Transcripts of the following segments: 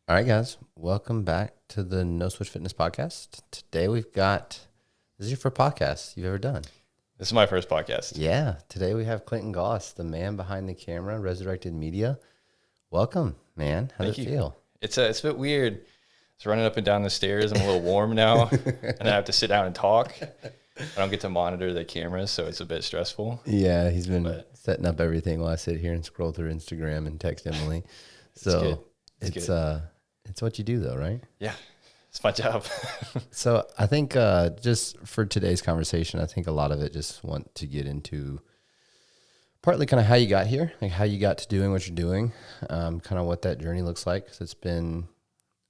All right, guys, welcome back to the No Switch Fitness podcast. Today we've got, this is your first podcast you've ever done. This is my first podcast. Yeah, today we have Clinton Goss, the man behind the camera, Resurrected Media. Welcome, man. How does it feel? It's a bit weird. It's running up and down the stairs. I'm a little warm now, and I have to sit down and talk. I don't get to monitor the cameras, so it's a bit stressful. Yeah, he's been setting up everything while I sit here and scroll through Instagram and text Emily. So it's what you do, though, right? Yeah, it's my job. So I think just for today's conversation, I think a lot of it just want to get into partly kind of how you got here, like how you got to doing what you're doing, kind of what that journey looks like. Because it's been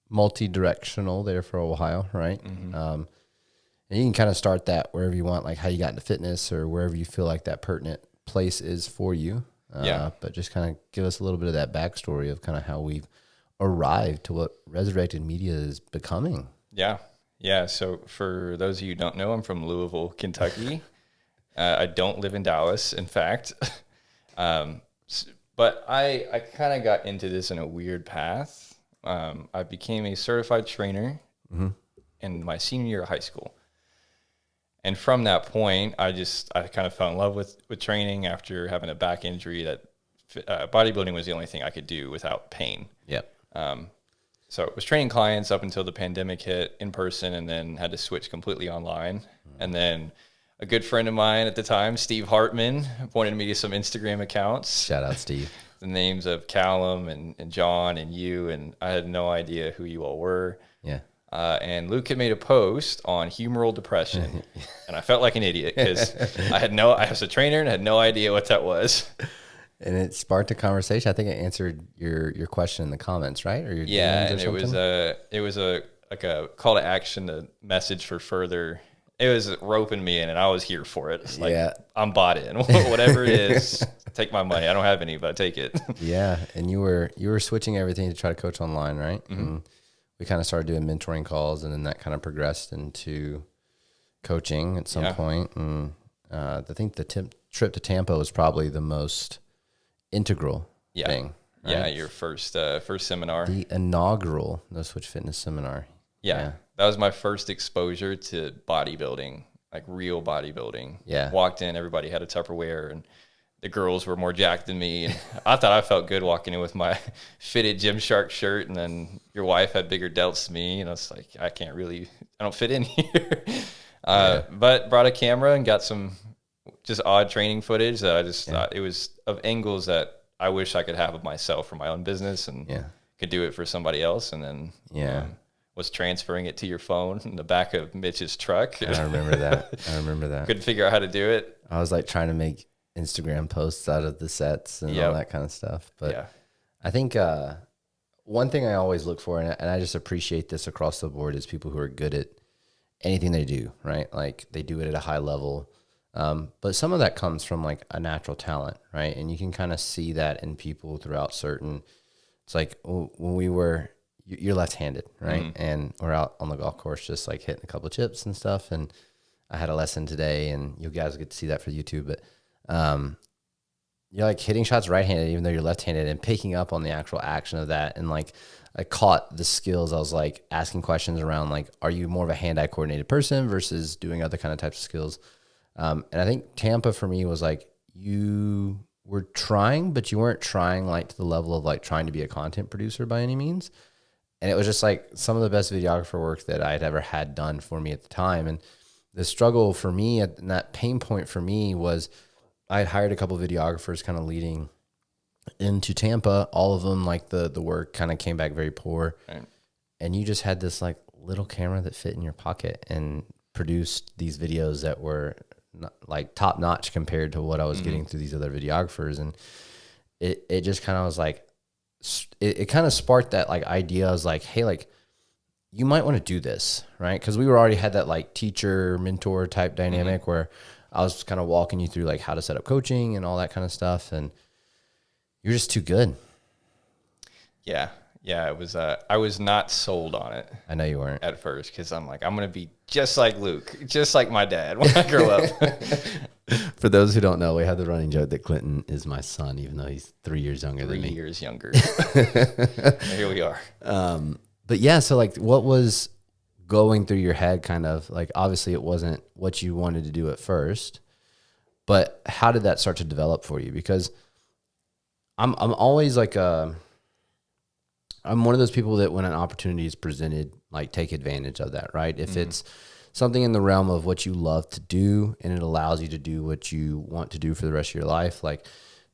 multi-directional there for a while, right? Mm-hmm. And you can kind of start that wherever you want, like how you got into fitness or wherever you feel like that pertinent place is for you. But just kind of give us a little bit of that backstory of kind of how we've arrived to what Resurrected Media is becoming. Yeah. So for those of you who don't know, I'm from Louisville, Kentucky. I don't live in Dallas, in fact. But I kind of got into this in a weird path. I became a certified trainer in my senior year of high school. And from that point, I kind of fell in love with training after having a back injury that bodybuilding was the only thing I could do without pain. Yep. So I was training clients up until the pandemic hit in person and then had to switch completely online. And then a good friend of mine at the time, Steve Hartman, pointed me to some Instagram accounts. Shout out, Steve. The names of Callum and John and you, and I had no idea who you all were. Yeah. And Luke had made a post on humoral depression, and I felt like an idiot because I was a trainer and had no idea what that was. And it sparked a conversation. I think it answered your question in the comments, right? Or your and it was like a call to action, a message for further. It was roping me in, and I was here for it. It's like, I'm bought in. Whatever it is, take my money. I don't have any, but take it. Yeah, and you were switching everything to try to coach online, right? Mm-hmm. And we kind of started doing mentoring calls, and then that kind of progressed into coaching at some point. And I think the trip to Tampa was probably the most integral thing. Right? Yeah, your first seminar. The inaugural No Switch Fitness seminar. Yeah. That was my first exposure to bodybuilding, like real bodybuilding. Yeah. Walked in, everybody had a Tupperware, and the girls were more jacked than me. And I thought I felt good walking in with my fitted Gymshark shirt, and then your wife had bigger delts than me. And I was like, I don't fit in here. But brought a camera and got some just odd training footage that I just thought it was of angles that I wish I could have of myself for my own business and could do it for somebody else. And then was transferring it to your phone in the back of Mitch's truck. I remember that. Couldn't figure out how to do it. I was like trying to make Instagram posts out of the sets and all that kind of stuff. But I think one thing I always look for, and I just appreciate this across the board, is people who are good at anything they do, right? Like they do it at a high level. But some of that comes from like a natural talent, right? And you can kind of see that in people throughout it's like when you're left-handed, right? Mm-hmm. And we're out on the golf course just like hitting a couple of chips and stuff. And I had a lesson today, and you guys get to see that for YouTube. But you're like hitting shots right-handed, even though you're left-handed, and picking up on the actual action of that. And like I caught the skills. I was like asking questions around like, are you more of a hand-eye coordinated person versus doing other kind of types of skills? And I think Tampa for me was like, you were trying, but you weren't trying like to the level of like trying to be a content producer by any means. And it was just like some of the best videographer work that I'd ever had done for me at the time. And the struggle for me and that pain point for me was I had hired a couple of videographers kind of leading into Tampa. All of them, like the work kind of came back very poor. Right. And you just had this like little camera that fit in your pocket and produced these videos that were not, like top notch compared to what I was getting through these other videographers. And it just kind of was like, it kind of sparked that like idea. I was like, hey, like you might want to do this, right? Because we already had that like teacher mentor type dynamic where I was kind of walking you through like how to set up coaching and all that kind of stuff, and you're just too good. Yeah, it was. I was not sold on it. I know you weren't at first because I'm like, I'm gonna be just like Luke, just like my dad when I grow up. For those who don't know, we have the running joke that Clinton is my son, even though he's 3 years younger than me. 3 years younger. Here we are. But yeah, so like what was going through your head kind of like, obviously it wasn't what you wanted to do at first, but how did that start to develop for you? Because I'm always like I'm one of those people that when an opportunity is presented, like take advantage of that, right? If it's something in the realm of what you love to do and it allows you to do what you want to do for the rest of your life, like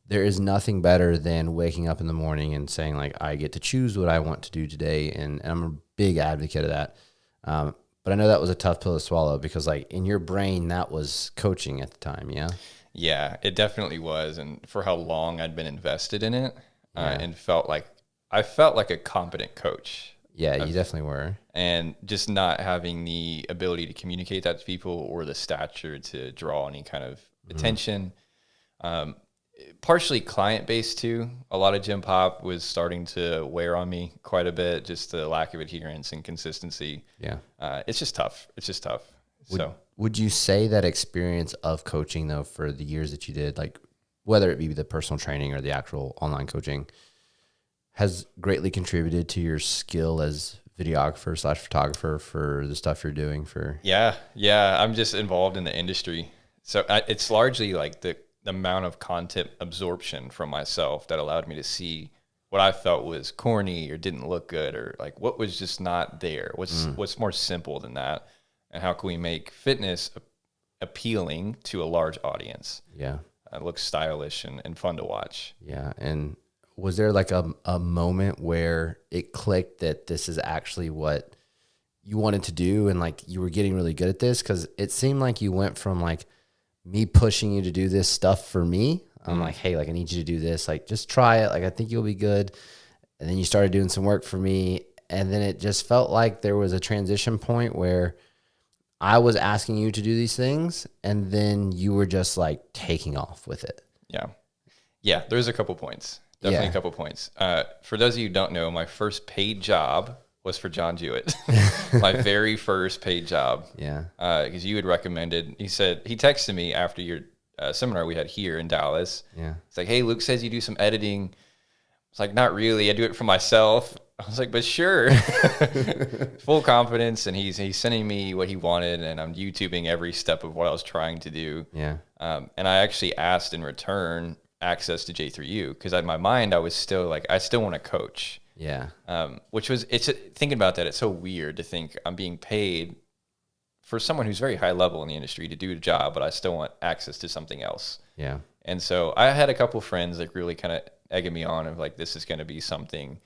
there is nothing better than waking up in the morning and saying like, I get to choose what I want to do today. And I'm a big advocate of that. But I know that was a tough pill to swallow because like in your brain, that was coaching at the time. Yeah. Yeah, it definitely was. And for how long I'd been invested in it and I felt like a competent coach. Yeah, you definitely were. And just not having the ability to communicate that to people or the stature to draw any kind of attention. Partially client-based too. A lot of gym pop was starting to wear on me quite a bit, just the lack of adherence and consistency. Yeah. It's just tough. Would you say that experience of coaching, though, for the years that you did, like whether it be the personal training or the actual online coaching, has greatly contributed to your skill as videographer / photographer for the stuff you're doing for? Yeah. I'm just involved in the industry. So it's largely like the amount of content absorption from myself that allowed me to see what I felt was corny or didn't look good or like what was just not there. What's more simple than that? And how can we make fitness appealing to a large audience? Yeah. It looks stylish and fun to watch. Yeah. And was there like a moment where it clicked that this is actually what you wanted to do and like you were getting really good at this? Because it seemed like you went from like me pushing you to do this stuff for me. I'm like, hey, like I need you to do this. Like just try it. Like I think you'll be good. And then you started doing some work for me. And then it just felt like there was a transition point where I was asking you to do these things. And then you were just like taking off with it. Yeah. There's a couple points. Definitely a couple points. For those of you who don't know, my first paid job was for John Jewett. My very first paid job. Yeah. Because you had recommended, he texted me after your seminar we had here in Dallas. Yeah. It's like, hey, Luke says you do some editing. It's like, not really. I do it for myself. I was like, but sure. Full confidence. And he's sending me what he wanted. And I'm YouTubing every step of what I was trying to do. Yeah. And I actually asked in return access to J3U because in my mind, I was still like, I still want to coach. Yeah. Thinking about that, it's so weird to think I'm being paid for someone who's very high level in the industry to do a job, but I still want access to something else. Yeah. And so I had a couple friends like really kind of egging me on of like, this is going to be something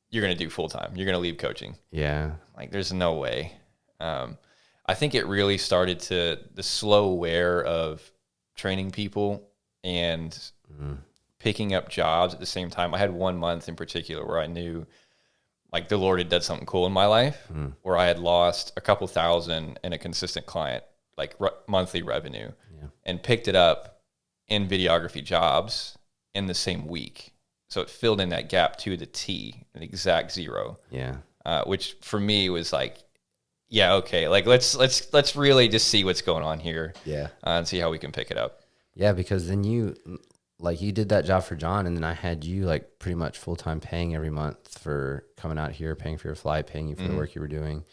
you're going to do full time. You're going to leave coaching. Yeah. Like there's no way. I think it really started the slow wear of training people and picking up jobs at the same time. I had 1 month in particular where I knew like the Lord had done something cool in my life where I had lost a couple thousand in a consistent client, like monthly revenue, and picked it up in videography jobs in the same week. So it filled in that gap to the T, an exact zero. Yeah. Which for me was like, yeah, okay. Like let's really just see what's going on here. Yeah. And see how we can pick it up. Yeah. Because then you did that job for John, and then I had you like pretty much full-time paying every month for coming out here, paying for your flight, paying you for the work you were doing.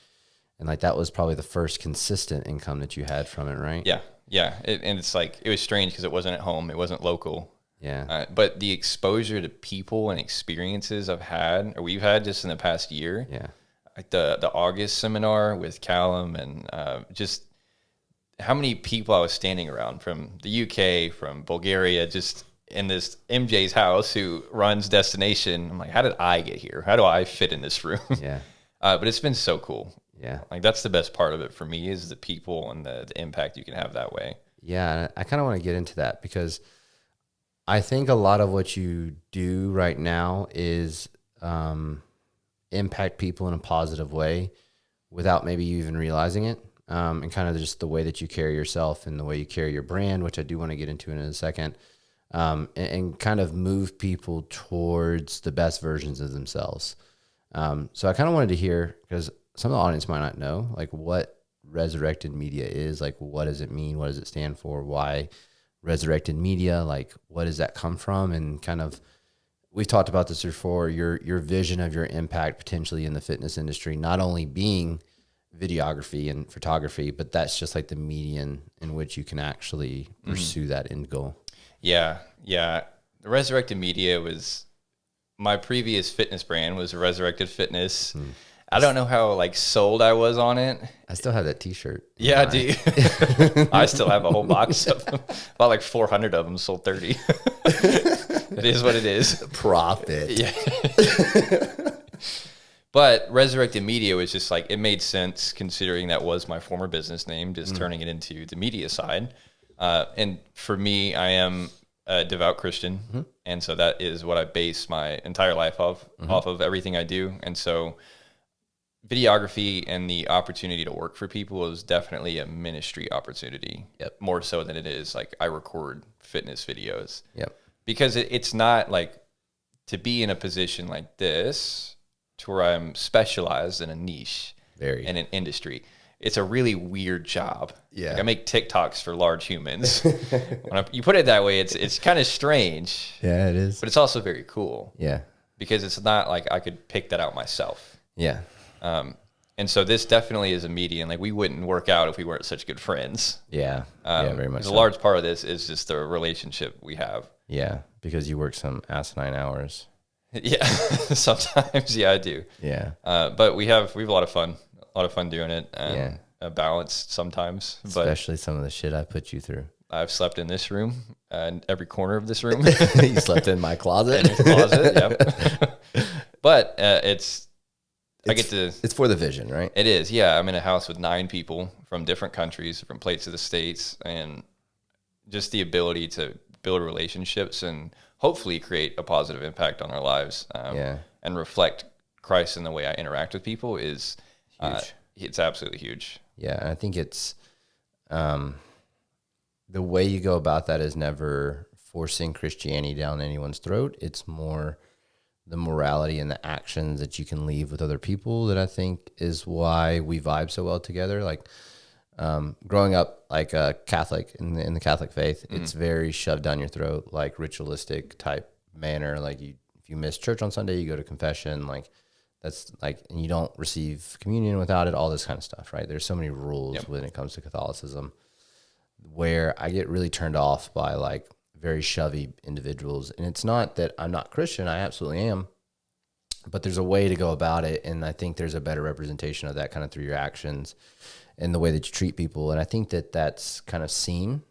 And like, that was probably the first consistent income that you had from it, right? Yeah. Yeah. And it's like, it was strange because it wasn't at home. It wasn't local. Yeah. But the exposure to people and experiences we've had just in the past year. Yeah. Like the August seminar with Callum and just how many people I was standing around from the UK, from Bulgaria, just in this MJ's house who runs Destination. I'm like, how did I get here? How do I fit in this room? Yeah. But it's been so cool. Yeah. Like that's the best part of it for me is the people and the impact you can have that way. Yeah. I kind of want to get into that because I think a lot of what you do right now is impact people in a positive way without maybe you even realizing it. And kind of just the way that you carry yourself and the way you carry your brand, which I do want to get into in a second, and kind of move people towards the best versions of themselves. So I kind of wanted to hear, because some of the audience might not know, like what Resurrected Media is. Like, what does it mean? What does it stand for? Why Resurrected Media? Like, what does that come from? And kind of, we've talked about this before, your vision of your impact potentially in the fitness industry, not only being videography and photography, but that's just like the median in which you can actually pursue that end goal. Yeah. The Resurrected Media was, my previous fitness brand was Resurrected Fitness. I don't know how like sold I was on it. I still have that t-shirt. Yeah, I do. I still have a whole box of them. About like 400 of them, sold 30. It is what it is. Profit. Yeah. But Resurrected Media was just like, it made sense considering that was my former business name, just turning it into the media side. And for me, I am a devout Christian. And so that is what I base my entire life off of everything I do. And so videography and the opportunity to work for people is definitely a ministry opportunity. Yep. More so than it is like I record fitness videos. Yep. Because it's not like to be in a position like this to where I'm specialized in a niche, in an industry. It's a really weird job. Yeah. Like I make TikToks for large humans. When you put it that way, it's kind of strange. Yeah, it is. But it's also very cool. Yeah. Because it's not like I could pick that out myself. Yeah. And so this definitely is a median. Like we wouldn't work out if we weren't such good friends. Yeah. Very much. A large part of this is just the relationship we have. Yeah. Because you work some asinine hours. Yeah. Sometimes. Yeah, I do. Yeah. But we have a lot of fun. A lot of fun doing it. And a balance sometimes. Especially some of the shit I put you through. I've slept in this room and every corner of this room. You slept in my closet. In your closet, yep. But it's for the vision, right? It is, yeah. I'm in a house with 9 people from different countries, different places of the states, and just the ability to build relationships and hopefully create a positive impact on our lives. And reflect Christ in the way I interact with people is huge. It's absolutely huge. Yeah, and I think it's the way you go about that is never forcing Christianity down anyone's throat. It's more the morality and the actions that you can leave with other people that I think is why we vibe so well together. Like growing up like a Catholic in the Catholic faith, it's very shoved down your throat, like ritualistic type manner. Like if you miss church on Sunday, you go to confession. Like that's like, and you don't receive communion without it, all this kind of stuff, right? There's so many rules when it comes to Catholicism where I get really turned off by like very shovey individuals. And it's not that I'm not Christian, I absolutely am, but there's a way to go about it. And I think there's a better representation of that kind of through your actions and the way that you treat people. And I think that that's kind of seen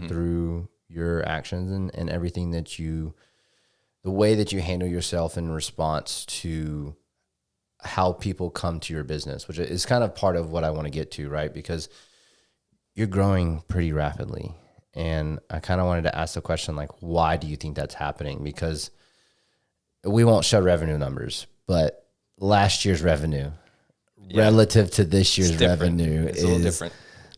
through your actions and everything that the way that you handle yourself in response to how people come to your business, which is kind of part of what I want to get to, right? Because you're growing pretty rapidly. And I kind of wanted to ask the question, like, why do you think that's happening? Because we won't show revenue numbers, but last year's revenue relative to this year's revenue is a little different.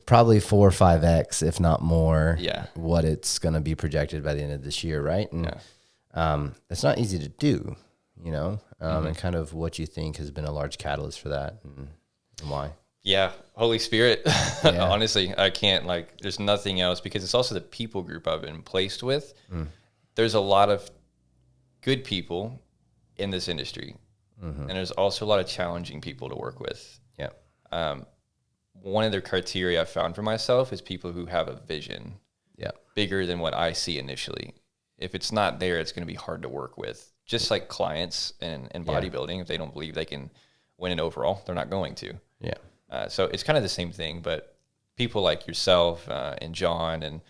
Probably 4 or 5x, if not more, what it's going to be projected by the end of this year, right? And it's not easy to do, you know, and kind of what you think has been a large catalyst for that and why. Yeah, Holy Spirit. Honestly, I can't, like, there's nothing else, because it's also the people group I've been placed with. There's a lot of good people in this industry, and there's also a lot of challenging people to work with. One of the criteria I found for myself is people who have a vision bigger than what I see initially. If it's not there, it's going to be hard to work with. Just like clients in bodybuilding, if they don't believe they can win an overall, they're not going to. So it's kind of the same thing, but people like yourself and John and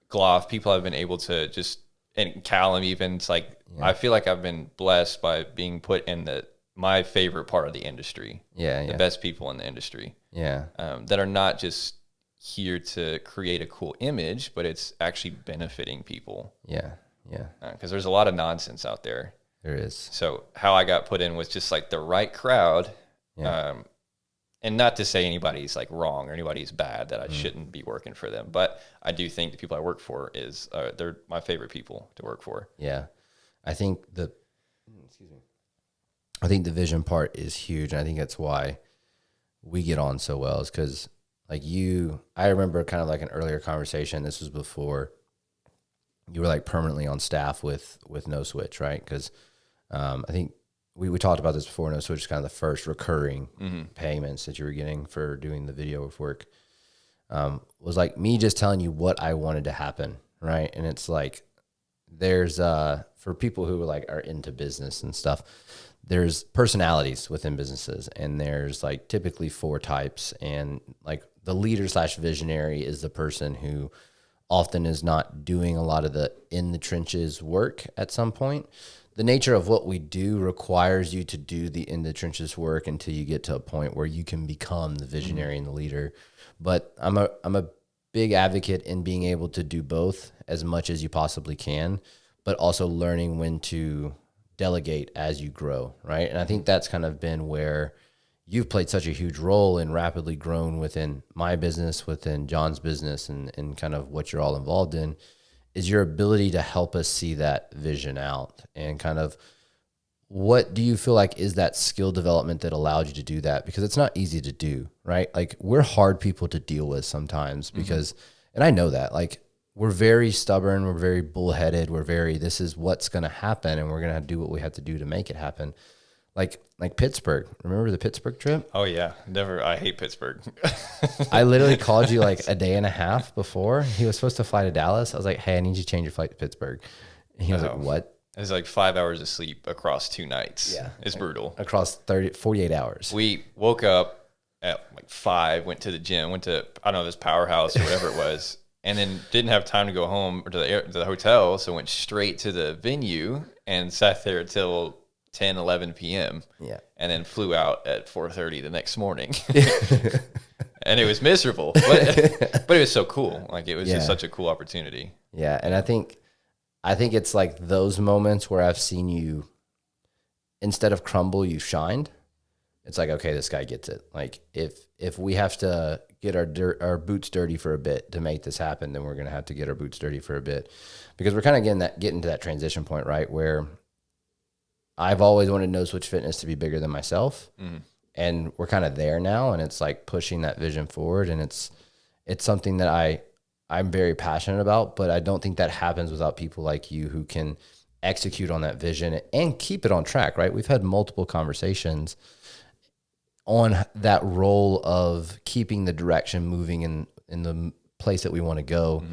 Goss, people have been able to just, and Callum even, it's like, I feel like I've been blessed by being put in my favorite part of the industry. The best people in the industry. That are not just here to create a cool image, but it's actually benefiting people. Because there's a lot of nonsense out there. There is. So how I got put in was just like the right crowd. And not to say anybody's like wrong or anybody's bad that I shouldn't be working for them, but I do think the people I work for they're my favorite people to work for. I think the vision part is huge, and I think that's why we get on so well, is because I remember kind of like an earlier conversation. This was before you were like permanently on staff with No Switch, right? Because I think we talked about this before. No Switch is kind of the first recurring payments that you were getting for doing the video work. Was like me just telling you what I wanted to happen, right? And it's like there's for people who are into business and stuff, there's personalities within businesses, and there's like typically 4 types, and like the leader / visionary is the person who often is not doing a lot of the in the trenches work at some point. The nature of what we do requires you to do the in the trenches work until you get to a point where you can become the visionary and the leader. But I'm a big advocate in being able to do both as much as you possibly can, but also learning when to delegate as you grow, right? And I think that's kind of been where you've played such a huge role in rapidly grown within my business, within John's business, and kind of what you're all involved in, is your ability to help us see that vision out. And kind of what do you feel like is that skill development that allowed you to do that? Because it's not easy to do, right? Like we're hard people to deal with sometimes because, and I know that, like we're very stubborn, we're very bullheaded, this is what's going to happen, and we're going to do what we have to do to make it happen. Like Pittsburgh. Remember the Pittsburgh trip? Oh yeah. I hate Pittsburgh. I literally called you like a day and a half before. He was supposed to fly to Dallas. I was like, hey, I need you to change your flight to Pittsburgh. And he was like, what? It was like 5 hours of sleep across 2 nights. Yeah. It's brutal. Across 48 hours. We woke up at like 5, went to the gym, went to, I don't know, this powerhouse or whatever it was, and then didn't have time to go home or to the hotel. So went straight to the venue and sat there till 10, 11 p.m. Yeah. And then flew out at 4:30 the next morning. And it was miserable, but it was so cool. Like it was just such a cool opportunity. Yeah. And I think it's like those moments where I've seen you, instead of crumble, you shined. It's like, okay, this guy gets it. Like if we have to get our boots dirty for a bit to make this happen, then we're going to have to get our boots dirty for a bit, because we're kind of getting to that transition point, right? Where I've always wanted No Switch Fitness to be bigger than myself. And we're kind of there now, and it's like pushing that vision forward. And it's something that I'm very passionate about, but I don't think that happens without people like you who can execute on that vision and keep it on track, right? We've had multiple conversations on that role of keeping the direction moving in the place that we want to go.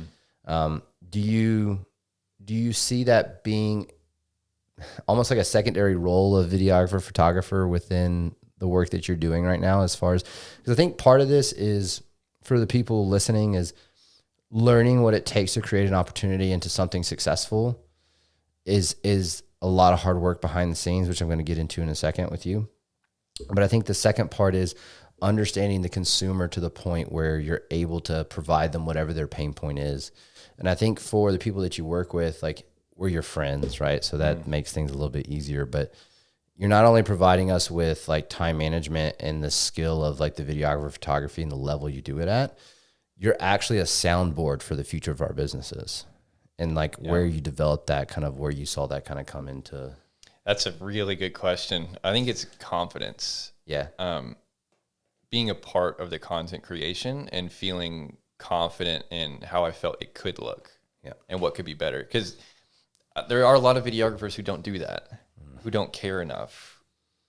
Do you see that being almost like a secondary role of videographer, photographer within the work that you're doing right now? As far as, because I think part of this is, for the people listening, is learning what it takes to create an opportunity into something successful is a lot of hard work behind the scenes, which I'm going to get into in a second with you. But I think the second part is understanding the consumer to the point where you're able to provide them whatever their pain point is. And I think for the people that you work with, like, we're your friends, right? So that makes things a little bit easier. But you're not only providing us with like time management and the skill of like the videographer, photography, and the level you do it at, you're actually a soundboard for the future of our businesses. And like where you developed that, kind of where you saw that kind of come into. That's a really good question. I think it's confidence. Yeah. Being a part of the content creation and feeling confident in how I felt it could look. Yeah. And what could be better. Because there are a lot of videographers who don't do that, who don't care enough.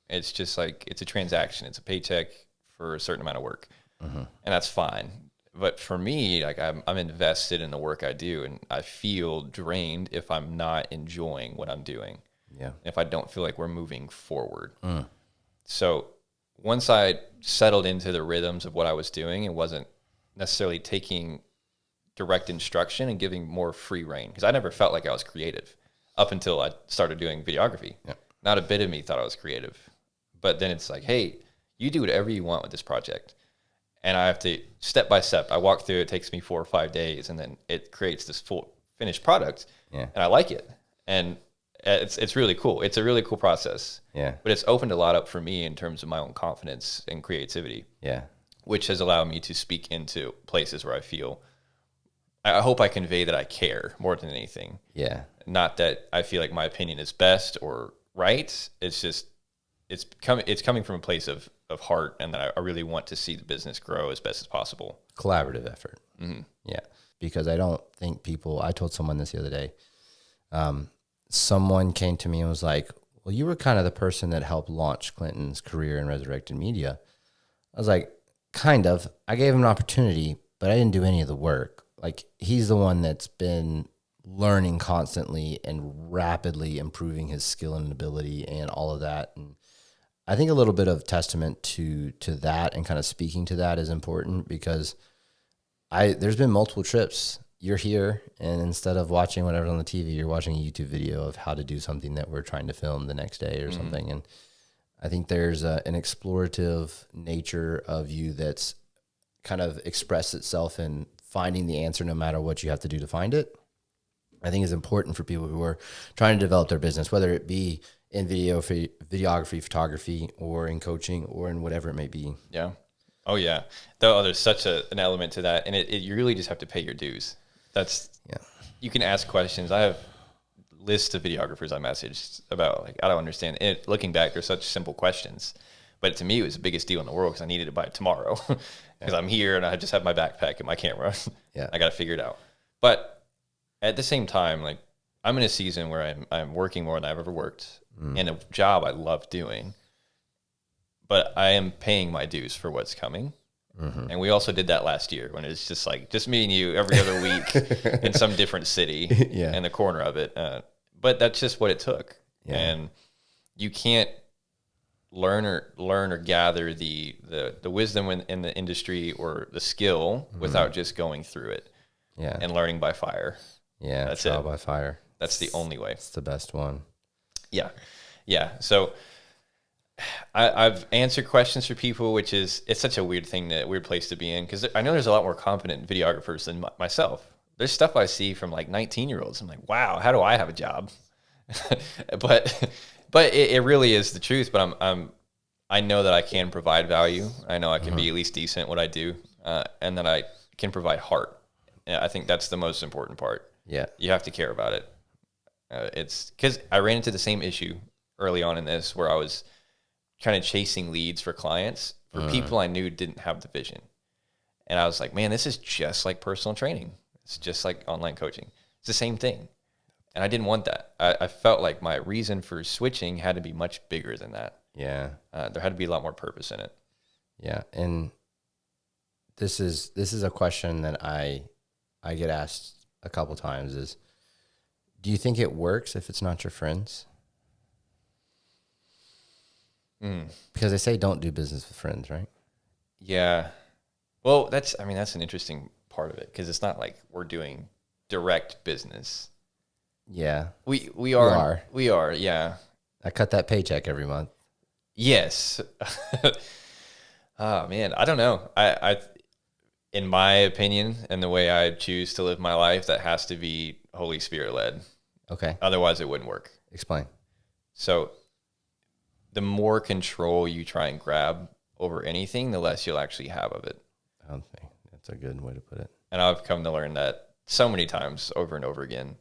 It's just like, it's a transaction. It's a paycheck for a certain amount of work. And that's fine. But for me, like I'm invested in the work I do, and I feel drained if I'm not enjoying what I'm doing. Yeah. If I don't feel like we're moving forward. So once I settled into the rhythms of what I was doing and wasn't necessarily taking direct instruction and giving more free reign, because I never felt like I was creative up until I started doing videography. Yeah. Not a bit of me thought I was creative. But then it's like, hey, you do whatever you want with this project. And I have to, step by step, I walk through, it takes me 4 or 5 days, and then it creates this full finished product. Yeah. And I like it. And it's really cool. It's a really cool process. Yeah. But it's opened a lot up for me in terms of my own confidence and creativity. Yeah. Which has allowed me to speak into places where I hope I convey that I care more than anything. Yeah. Not that I feel like my opinion is best or right. It's just, it's coming from a place of heart, and that I really want to see the business grow as best as possible. Collaborative effort. Mm-hmm. Yeah. Because I don't think I told someone this the other day. Someone came to me and was like, well, you were kind of the person that helped launch Clinton's career in Resurrected Media. I was like, kind of. I gave him an opportunity, but I didn't do any of the work. Like, he's the one that's been learning constantly and rapidly improving his skill and ability and all of that. And I think a little bit of testament to that and kind of speaking to that is important, because there's been multiple trips. You're here, and instead of watching whatever's on the TV, you're watching a YouTube video of how to do something that we're trying to film the next day or something. And I think there's an explorative nature of you that's kind of expressed itself in finding the answer no matter what you have to do to find it. I think is important for people who are trying to develop their business, whether it be in videography, photography, or in coaching, or in whatever it may be. Yeah. Oh yeah. Though there's such an element to that, and you really just have to pay your dues. You can ask questions. I have lists of videographers I messaged about, like, I don't understand. And looking back, they're such simple questions, but to me, it was the biggest deal in the world because I needed to buy it tomorrow because I'm here and I just have my backpack and my camera. Yeah. I got to figure it out. But at the same time, like, I'm in a season where I'm working more than I've ever worked in a job I love doing, but I am paying my dues for what's coming. Mm-hmm. And we also did that last year when it's just me and you every other week in some different city in the corner of it. But that's just what it took. Yeah. And you can't learn or gather the wisdom in the industry or the skill without just going through it and learning by fire. Yeah, that's trial by fire. That's the only way. It's the best one. Yeah. Yeah. So I've answered questions for people, which it's such a weird place to be in, because I know there's a lot more competent videographers than myself. There's stuff I see from like 19-year-olds. I'm like, wow, how do I have a job? but it really is the truth. But I know that I can provide value. I know I can be at least decent at what I do, and that I can provide heart. And I think that's the most important part. Yeah, you have to care about it. It's because I ran into the same issue early on in this, where I was kind of chasing leads for clients for people I knew didn't have the vision. And I was like, man, this is just like personal training. It's just like online coaching. It's the same thing. And I didn't want that. I felt like my reason for switching had to be much bigger than that. Yeah. There had to be a lot more purpose in it. Yeah. And this is a question that I get asked a couple times is, do you think it works if it's not your friends? Because they say don't do business with friends, right? Yeah. Well, that's an interesting part of it, because it's not like we're doing direct business. Yeah. We are. Yeah. I cut that paycheck every month. Yes. Oh man, I don't know. I in my opinion and the way I choose to live my life, that has to be Holy Spirit led. Okay. Otherwise it wouldn't work. Explain. So the more control you try and grab over anything, the less you'll actually have of it. I don't think that's a good way to put it. And I've come to learn that so many times over and over again.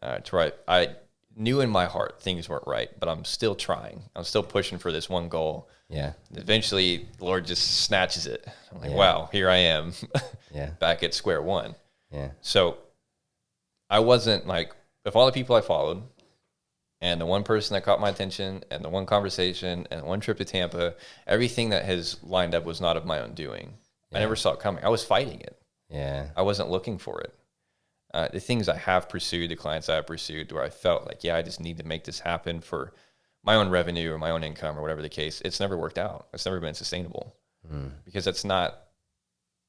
I knew in my heart things weren't right, but I'm still trying. I'm still pushing for this one goal. Yeah. Eventually, the Lord just snatches it. I'm like, wow, here I am. Back at square one. Yeah. So I wasn't like, if all the people I followed, and the one person that caught my attention, and the one conversation, and the one trip to Tampa, everything that has lined up was not of my own doing. Yeah. I never saw it coming. I was fighting it. Yeah. I wasn't looking for it. The things I have pursued, the clients I have pursued, where I felt like, I just need to make this happen for my own revenue or my own income or whatever the case, it's never worked out. It's never been sustainable because that's not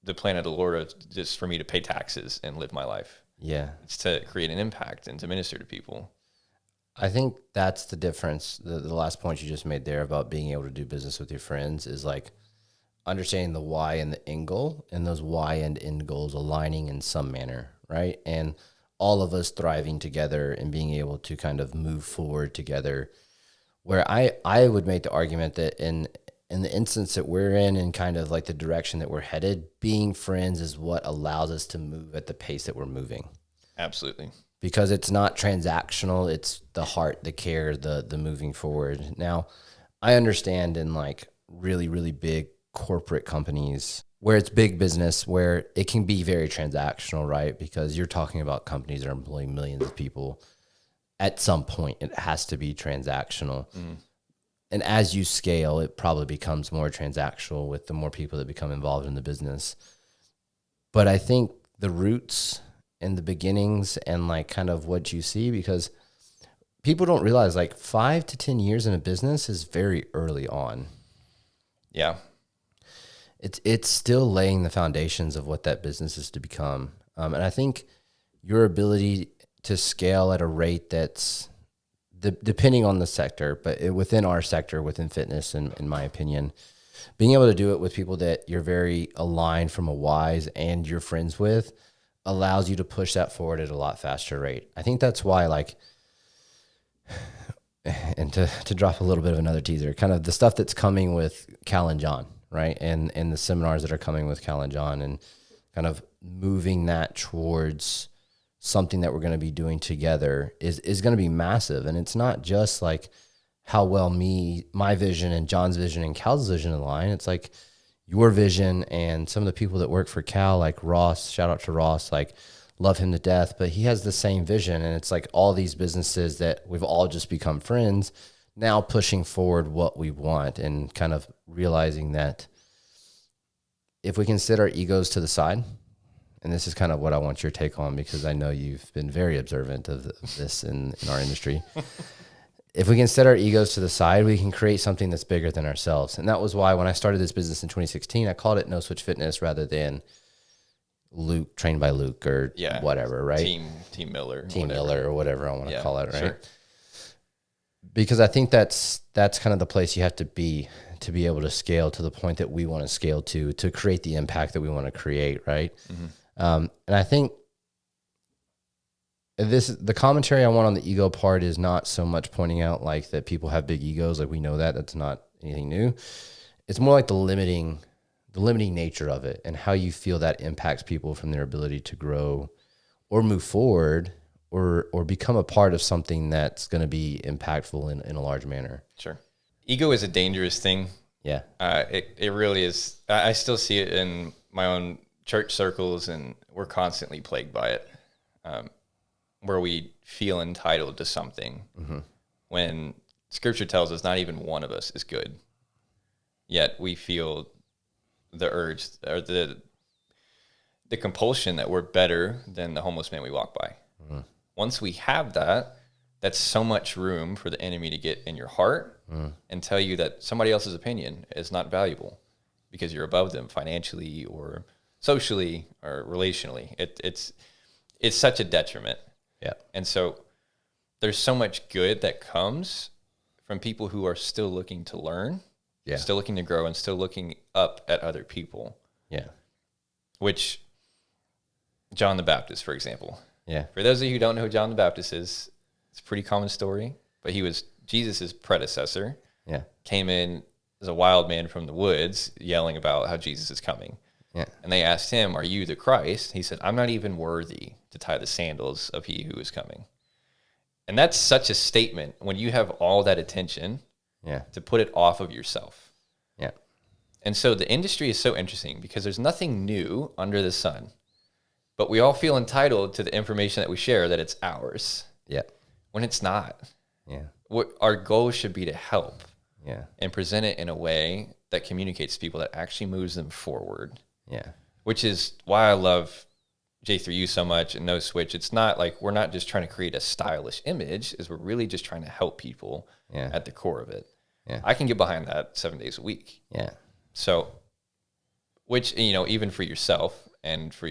the plan of the Lord, just for me to pay taxes and live my life. Yeah. It's to create an impact and to minister to people. I think that's the difference. The last point you just made there about being able to do business with your friends is like understanding the why and the end goal, and those why and end goals aligning in some manner, right? And all of us thriving together and being able to kind of move forward together. Where I would make the argument that in the instance that we're in and kind of like the direction that we're headed, being friends is what allows us to move at the pace that we're moving. Absolutely. Because it's not transactional, it's the heart, the care, the moving forward. Now, I understand in like really, really big corporate companies where it's big business, where it can be very transactional, right? Because you're talking about companies that are employing millions of people. At some point, it has to be transactional. And as you scale, it probably becomes more transactional with the more people that become involved in the business. But I think the roots and the beginnings and like kind of what you see, because people don't realize like 5 to 10 years in a business is very early on. Yeah. It's still laying the foundations of what that business is to become. And I think your ability to scale at a rate that's depending on the sector, but within our sector, within fitness, in my opinion, being able to do it with people that you're very aligned from a whys and you're friends with allows you to push that forward at a lot faster rate. I think that's why, like, and to drop a little bit of another teaser, kind of the stuff that's coming with Cal and John, right? And the seminars that are coming with Cal and John, and kind of moving that towards something that we're going to be doing together is going to be massive. And it's not just like how well my vision and John's vision and Cal's vision align. It's like your vision and some of the people that work for Cal, like Ross, shout out to Ross, like love him to death, but he has the same vision. And it's like all these businesses that we've all just become friends now pushing forward what we want, and kind of realizing that if we can set our egos to the side, and this is kind of what I want your take on, because I know you've been very observant of this in our industry. If we can set our egos to the side, we can create something that's bigger than ourselves. And that was why when I started this business in 2016, I called it No Switch Fitness rather than Luke, Trained by Luke, or whatever, right? Team Miller. Miller, or whatever I want to call it, right? Sure. Because I think that's kind of the place you have to be able to scale to the point that we want to scale to create the impact that we want to create, right? Mm-hmm. And I think the commentary I want on the ego part is not so much pointing out like that people have big egos. Like, we know that's not anything new. It's more like the limiting nature of it, and how you feel that impacts people from their ability to grow or move forward or become a part of something that's going to be impactful in a large manner. Sure. Ego is a dangerous thing. Yeah. It really is. I still see it in my own church circles, and we're constantly plagued by it, where we feel entitled to something when Scripture tells us not even one of us is good, yet we feel the urge or the compulsion that we're better than the homeless man we walk by. Once we have that, that's so much room for the enemy to get in your heart and tell you that somebody else's opinion is not valuable because you're above them financially or socially or relationally. It's such a detriment. Yeah. And so there's so much good that comes from people who are still looking to learn, still looking to grow, and still looking up at other people. Yeah. Which John the Baptist, for example. Yeah. For those of you who don't know who John the Baptist is, it's a pretty common story, but he was Jesus' predecessor. Yeah. Came in as a wild man from the woods yelling about how Jesus is coming. Yeah. And they asked him, "Are you the Christ?" He said, "I'm not even worthy to tie the sandals of he who is coming." And that's such a statement when you have all that attention to put it off of yourself. Yeah. And so the industry is so interesting because there's nothing new under the sun, but we all feel entitled to the information that we share, that it's ours. Yeah. When it's not. Yeah. What our goal should be to help. Yeah. And present it in a way that communicates to people, that actually moves them forward. Yeah. Which is why I love J3U so much and No Switch. It's not like we're not just trying to create a stylish image, is we're really just trying to help people at the core of it. Yeah. I can get behind that 7 days a week. Yeah. So, which, even for yourself and for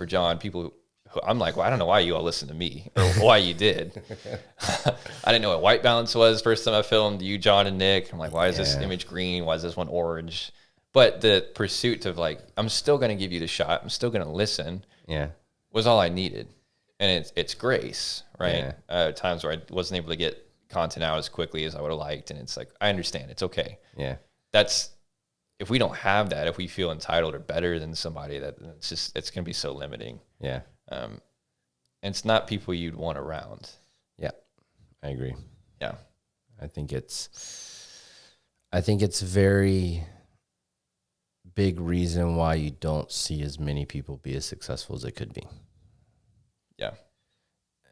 John, people who I'm like, well, I don't know why you all listen to me or why you did. I didn't know what white balance was first time I filmed you, John, and Nick. I'm like, why is this image green? Why is this one orange? But the pursuit of like, I'm still going to give you the shot. I'm still going to listen. Yeah. Was all I needed. And it's grace, right? Times where I wasn't able to get content out as quickly as I would have liked. And it's like, I understand. It's okay. Yeah. If we don't have that, if we feel entitled or better than somebody, it's going to be so limiting. Yeah. And it's not people you'd want around. Yeah. I agree. Yeah. I think I think it's very big reason why you don't see as many people be as successful as they could be. Yeah.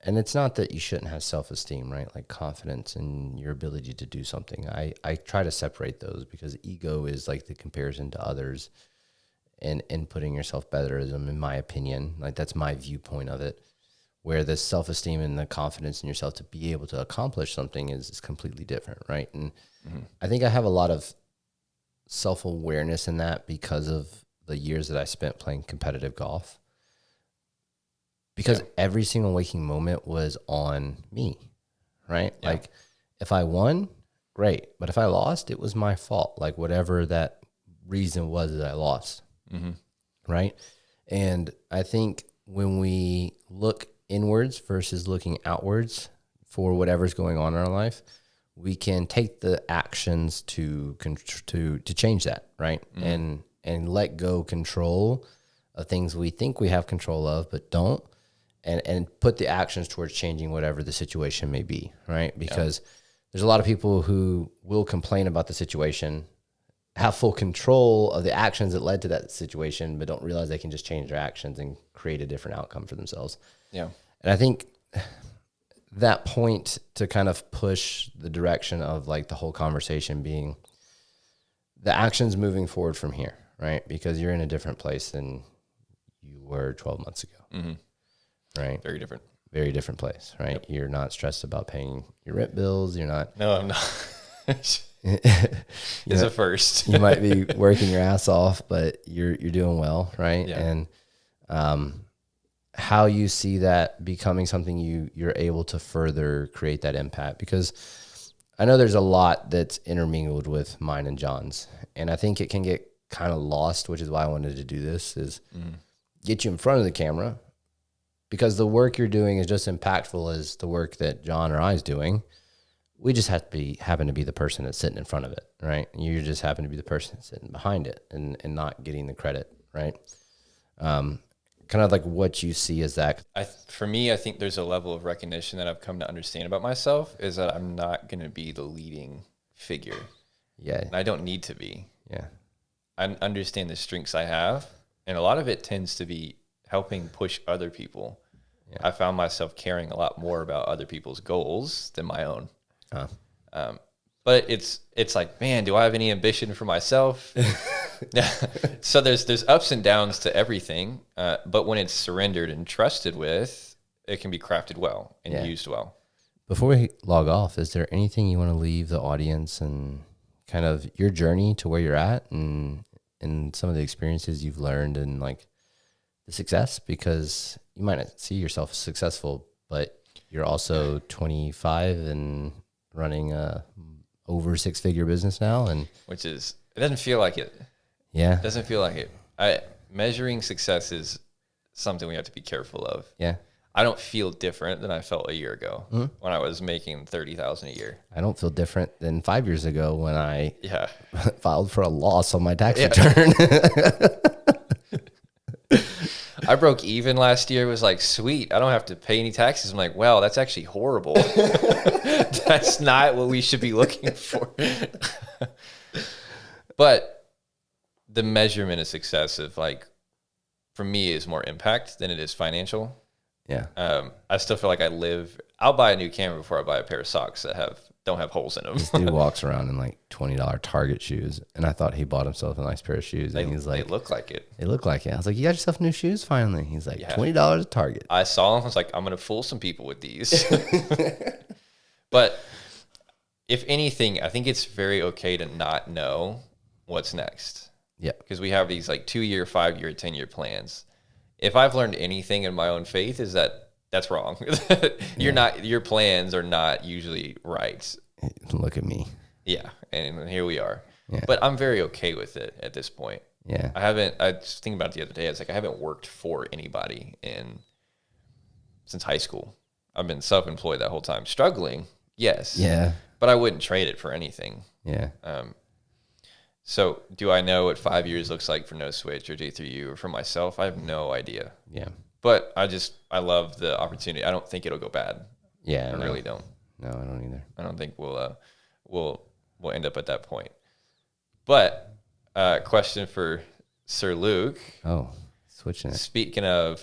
And it's not that you shouldn't have self-esteem, right? Like confidence in your ability to do something. I try to separate those because ego is like the comparison to others and putting yourself better, in my opinion. Like that's my viewpoint of it. Where the self-esteem and the confidence in yourself to be able to accomplish something is completely different, right? And I think I have a lot of self-awareness in that because of the years that I spent playing competitive golf. Because every single waking moment was on me, right? Yeah. Like if I won, great. But if I lost, it was my fault. Like whatever that reason was that I lost, right? And I think when we look inwards versus looking outwards for whatever's going on in our life, we can take the actions to change that, right? And let go control of things we think we have control of but don't, and put the actions towards changing whatever the situation may be, right? Because there's a lot of people who will complain about the situation, have full control of the actions that led to that situation, but don't realize they can just change their actions and create a different outcome for themselves. Yeah. And I think that point to kind of push the direction of like the whole conversation being the actions moving forward from here, right? Because you're in a different place than you were 12 months ago, right? Very different. Very different place, right? Yep. You're not stressed about paying your rent bills. You're not. No, I'm not. It's a first. You might be working your ass off, but you're doing well, right? Yeah. And how you see that becoming something you're able to further create that impact, because I know there's a lot that's intermingled with mine and John's, and I think it can get kind of lost, which is why I wanted to do this, is get you in front of the camera, because the work you're doing is just impactful as the work that John or I is doing. We just happen to be the person that's sitting in front of it, right? You just happen to be the person sitting behind it and not getting the credit, right? Kind of like what you see as that. For me, I think there's a level of recognition that I've come to understand about myself is that I'm not going to be the leading figure. Yeah. And I don't need to be. Yeah. I understand the strengths I have, and a lot of it tends to be helping push other people. Yeah. I found myself caring a lot more about other people's goals than my own. But it's like, man, do I have any ambition for myself? So there's ups and downs to everything. But when it's surrendered and trusted with, it can be crafted well and used well. Before we log off, is there anything you want to leave the audience and kind of your journey to where you're at and some of the experiences you've learned and like the success? Because you might not see yourself as successful, but you're also 25 and running a over 6-figure business now, and which is, it doesn't feel like it. Yeah. It doesn't feel like it. Measuring success is something we have to be careful of. Yeah. I don't feel different than I felt a year ago when I was making $30,000 a year. I don't feel different than 5 years ago when I filed for a loss on my tax return. I broke even last year. It was like, sweet, I don't have to pay any taxes. I'm like, wow, that's actually horrible. That's not what we should be looking for. But the measurement of success of like, for me, is more impact than it is financial. Yeah. I still feel like I'll buy a new camera before I buy a pair of socks that don't have holes in them. This dude walks around in like $20 Target shoes, and I thought he bought himself a nice pair of shoes. And he's like, they look like it. They look like it. I was like, you got yourself new shoes finally? He's like, $20 at Target. I saw him. I was like, I'm going to fool some people with these. But if anything, I think it's very okay to not know what's next. Yeah. Because we have these like 2-year, 5-year, 10-year plans. If I've learned anything in my own faith, is that's wrong. Your plans are not usually right. Look at me. Yeah. And here we are. Yeah. But I'm very okay with it at this point. Yeah. I was thinking about it the other day. It's like, I haven't worked for anybody since high school. I've been self-employed that whole time, struggling. Yes. Yeah. But I wouldn't trade it for anything. Yeah. So do I know what 5 years looks like for No Switch or J3U or for myself? I have no idea. Yeah. But I love the opportunity. I don't think it'll go bad. Yeah. I really don't. No, I don't either. I don't think we'll end up at that point. But question for Sir Luke. Oh, switching it. Speaking of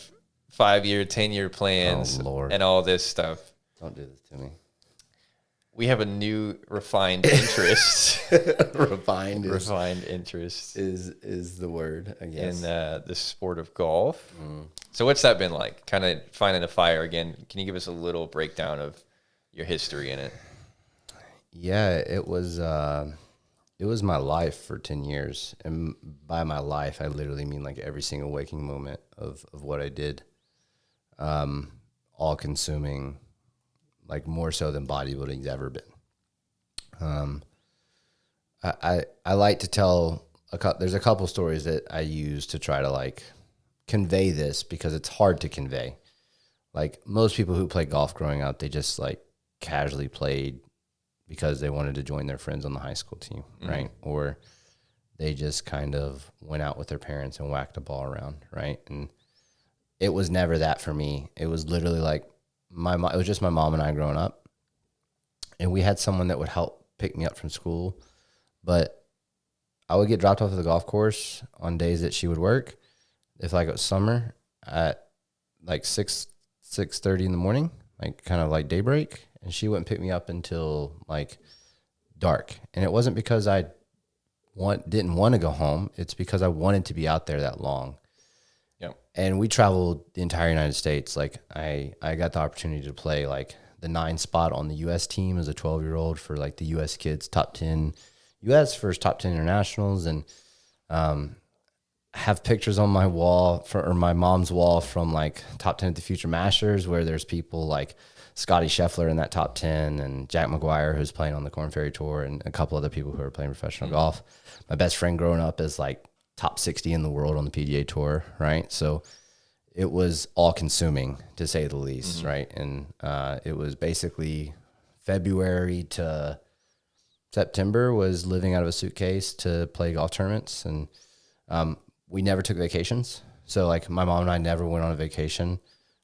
5-year, 10-year plans and all this stuff. Don't do this to me. We have a new refined interest. Refined interest is the word, I guess. In the sport of golf. So what's that been like? Kind of finding the fire again. Can you give us a little breakdown of your history in it? Yeah, it was my life for 10 years. And by my life, I literally mean like every single waking moment of what I did. All consuming, like more so than bodybuilding's ever been. I like to tell there's a couple stories that I use to try to like convey this, because it's hard to convey. Like most people who play golf growing up, they just like casually played because they wanted to join their friends on the high school team, right? Or they just kind of went out with their parents and whacked a ball around, right? And it was never that for me. It was literally like it was just my mom and I growing up, and we had someone that would help pick me up from school, but I would get dropped off at the golf course on days that she would work. If like it was summer at like 6:30 in the morning, like kind of like daybreak, and she wouldn't pick me up until like dark. And it wasn't because I didn't want to go home. It's because I wanted to be out there that long. Yep. And we traveled the entire United States. Like I got the opportunity to play like the 9 spot on the U.S. team as a 12-year-old for like the U.S. kids top 10 U.S. first top 10 internationals, and have pictures on my wall or my mom's wall from like top 10 at the Future Masters, where there's people like Scotty Scheffler in that top 10 and Jack McGuire, who's playing on the Korn Ferry Tour, and a couple other people who are playing professional golf. My best friend growing up is like top 60 in the world on the PGA Tour, right? So it was all consuming, to say the least, right? And it was basically February to September was living out of a suitcase to play golf tournaments. And we never took vacations. So like my mom and I never went on a vacation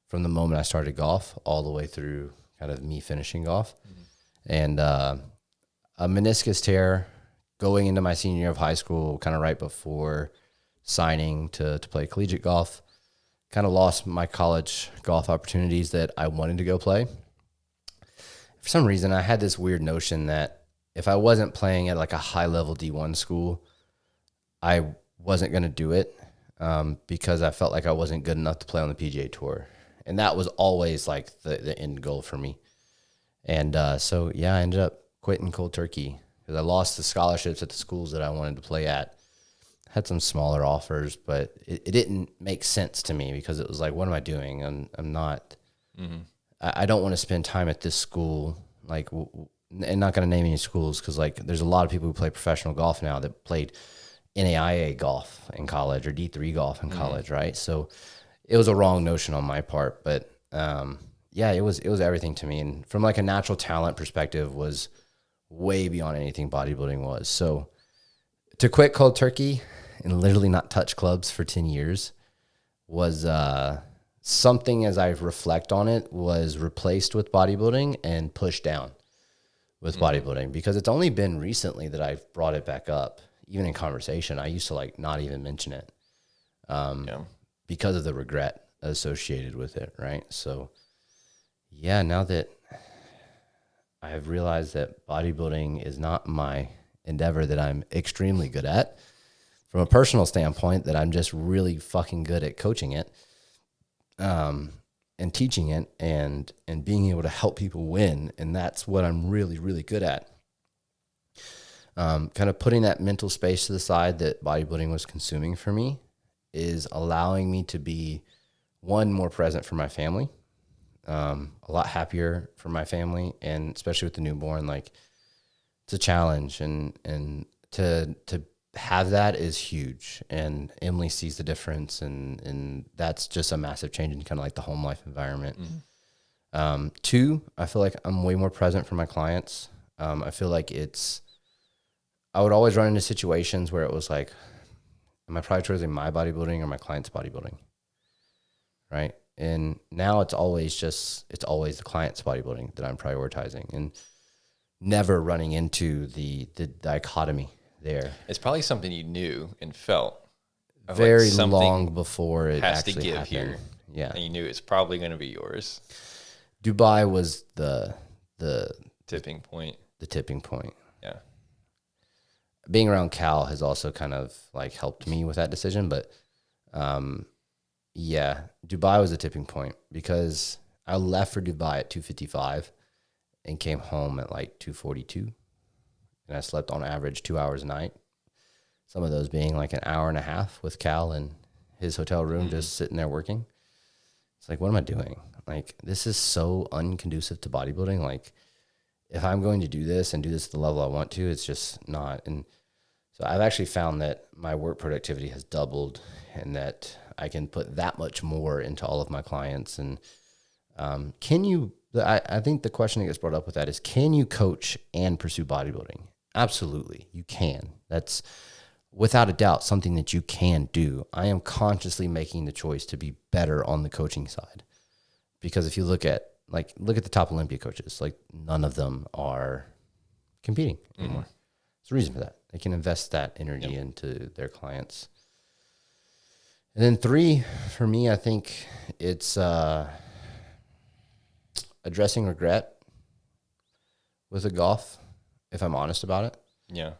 from the moment I started golf all the way through kind of me finishing golf. And a meniscus tear going into my senior year of high school, kind of right before signing to play collegiate golf, kind of lost my college golf opportunities that I wanted to go play. For some reason, I had this weird notion that if I wasn't playing at like a high level D1 school, I wasn't going to do it because I felt like I wasn't good enough to play on the PGA Tour. And that was always like the end goal for me. And so, yeah, I ended up quitting cold turkey because I lost the scholarships at the schools that I wanted to play at. Had some smaller offers, but it didn't make sense to me because it was like, what am I doing? I'm not, I don't want to spend time at this school, like, and not going to name any schools because like there's a lot of people who play professional golf now that played NAIA golf in college or D3 golf in college, right? So it was a wrong notion on my part, but yeah, it was everything to me. And from like a natural talent perspective was way beyond anything bodybuilding was. So to quit cold turkey and literally not touch clubs for 10 years was something, as I reflect on it, was replaced with bodybuilding and pushed down with bodybuilding, because it's only been recently that I've brought it back up. Even in conversation, I used to like not even mention it because of the regret associated with it, right? So yeah, now that I have realized that bodybuilding is not my endeavor that I'm extremely good at, from a personal standpoint, that I'm just really fucking good at coaching it and teaching it and being able to help people win. And that's what I'm really, really good at. Kind of putting that mental space to the side that bodybuilding was consuming for me is allowing me to be, one, more present for my family, a lot happier for my family, and especially with the newborn, like it's a challenge, and to have that is huge. And Emily sees the difference, and that's just a massive change in kind of like the home life environment. Two, I feel like I'm way more present for my clients. I feel like I would always run into situations where it was like, am I prioritizing my bodybuilding or my client's bodybuilding? Right. And now it's always the client's bodybuilding that I'm prioritizing, and never running into the dichotomy there. It's probably something you knew and felt. Very long before it has actually to give happened. Here. Yeah. And you knew it's probably going to be yours. Dubai was the tipping point. The tipping point. Yeah. Being around Cal has also kind of like helped me with that decision, but yeah, Dubai was a tipping point because I left for Dubai at 2:55 and came home at like 2:42, and I slept on average 2 hours a night. Some of those being like an hour and a half with Cal in his hotel room, just sitting there working. It's like, what am I doing? Like, this is so unconducive to bodybuilding. Like, if I'm going to do this and do this at the level I want to, it's just not. And so I've actually found that my work productivity has doubled and that I can put that much more into all of my clients. And I think the question that gets brought up with that is, can you coach and pursue bodybuilding? Absolutely, you can. That's without a doubt something that you can do. I am consciously making the choice to be better on the coaching side, because if you look at the top Olympia coaches, like none of them are competing anymore. There's a reason for that. They can invest that energy into their clients. And then 3, for me, I think it's addressing regret with a golf, if I'm honest about it. Yeah.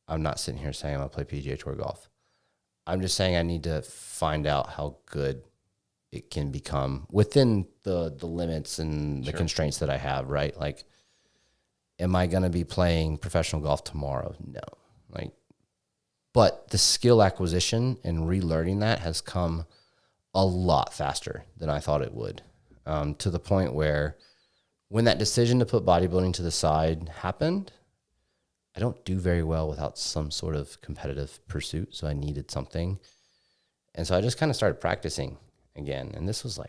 I'm not sitting here saying I'm going to play PGA Tour golf. I'm just saying I need to find out how good it can become within the limits and the constraints that I have, right? Like, am I going to be playing professional golf tomorrow? No. But the skill acquisition and relearning that has come a lot faster than I thought it would, to the point where when that decision to put bodybuilding to the side happened, I don't do very well without some sort of competitive pursuit. So I needed something. And so I just kind of started practicing again. And this was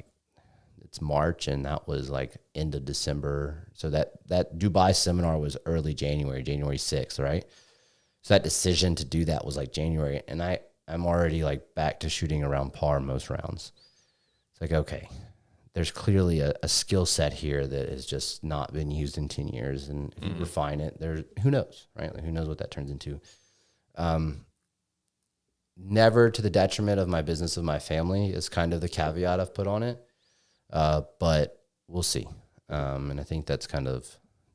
it's March, and that was like end of December. So that Dubai seminar was early January 6th, right? So that decision to do that was like January. And I'm already like back to shooting around par most rounds. It's like, okay, there's clearly a skill set here that has just not been used in 10 years. And if you refine it, who knows, right? Like, who knows what that turns into? Never to the detriment of my business, of my family, is kind of the caveat I've put on it. But we'll see. And I think that's kind of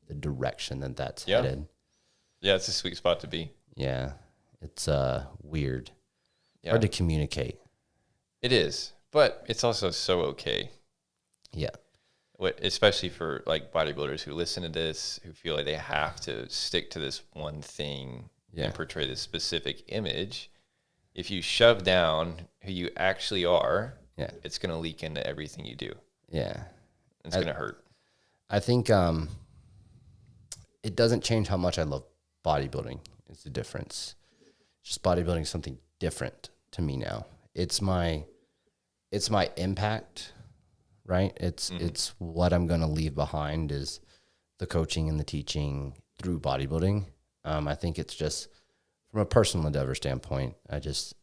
the direction that's headed. Yeah, it's a sweet spot to be. Yeah. It's weird. Yeah. Hard to communicate. It is, but it's also so okay. Yeah. Especially for like bodybuilders who listen to this, who feel like they have to stick to this one thing and portray this specific image. If you shove down who you actually are, it's going to leak into everything you do. Yeah. It's going to hurt. I think it doesn't change how much I love bodybuilding. It's the difference. Just bodybuilding is something different to me now. It's my impact, right? It's what I'm going to leave behind is the coaching and the teaching through bodybuilding. I think it's just from a personal endeavor standpoint, it's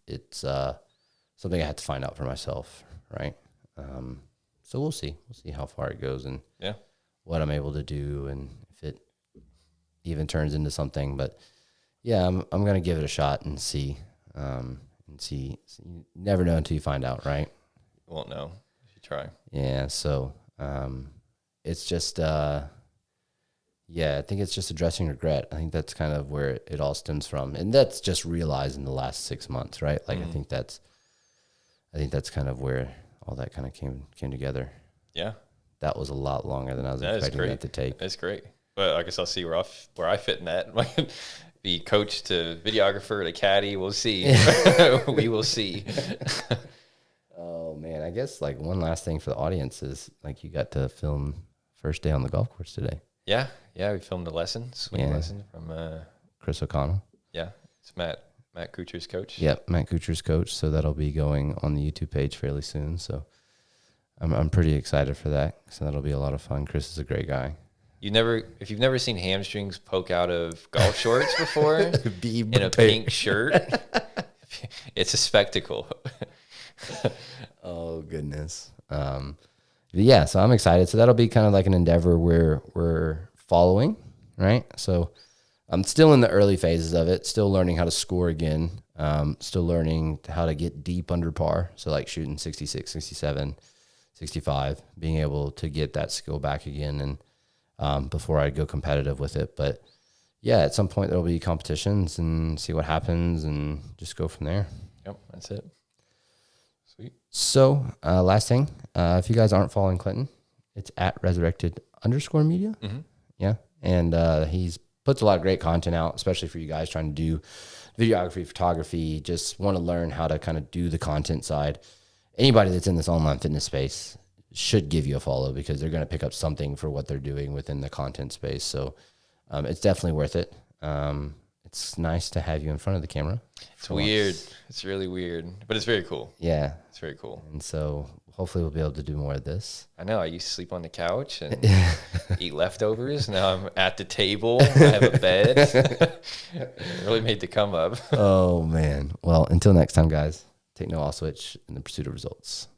something I had to find out for myself, right? So we'll see. We'll see how far it goes and what I'm able to do and if it even turns into something. But yeah, I'm going to give it a shot and see. You never know until you find out, right? You won't know if you try. Yeah. So it's just, I think it's just addressing regret. I think that's kind of where it all stems from. And that's just realized in the last 6 months, right? Like, I think that's kind of where all that kind of came together. Yeah. That was a lot longer than I was expecting that to take. That's great. But I guess I'll see where I fit in that. Be coach to videographer to caddy. We'll see. We will see. Oh man, I guess like one last thing for the audience is like you got to film first day on the golf course today. Yeah, we filmed a swing lesson from Chris O'Connell. Yeah, it's Matt Kuchar's coach. Yep, Matt Kuchar's coach. So that'll be going on the YouTube page fairly soon. So I'm pretty excited for that. So that'll be a lot of fun. Chris is a great guy. If you've never seen hamstrings poke out of golf shorts before in a pink shirt, it's a spectacle. Oh goodness. Yeah, so I'm excited. So that'll be kind of like an endeavor we're following, right? So I'm still in the early phases of it, still learning how to score again, still learning how to get deep under par. So like shooting 66, 67, 65, being able to get that skill back again and before I go competitive with it. But yeah, at some point there'll be competitions and see what happens and just go from there. Yep, that's it. Sweet. So last thing, if you guys aren't following Clinton, it's at resurrected_media. Mm-hmm. Yeah. And he's puts a lot of great content out, especially for you guys trying to do videography, photography, just want to learn how to kind of do the content side. Anybody that's in this online fitness space should give you a follow because they're going to pick up something for what they're doing within the content space. So it's definitely worth it. It's nice to have you in front of the camera. It's weird. It's really weird, but it's very cool. Yeah. It's very cool. And so hopefully we'll be able to do more of this. I know. I used to sleep on the couch and eat leftovers. Now I'm at the table. I have a bed. It really made the come up. Oh, man. Well, until next time, guys, take no off switch in the pursuit of results.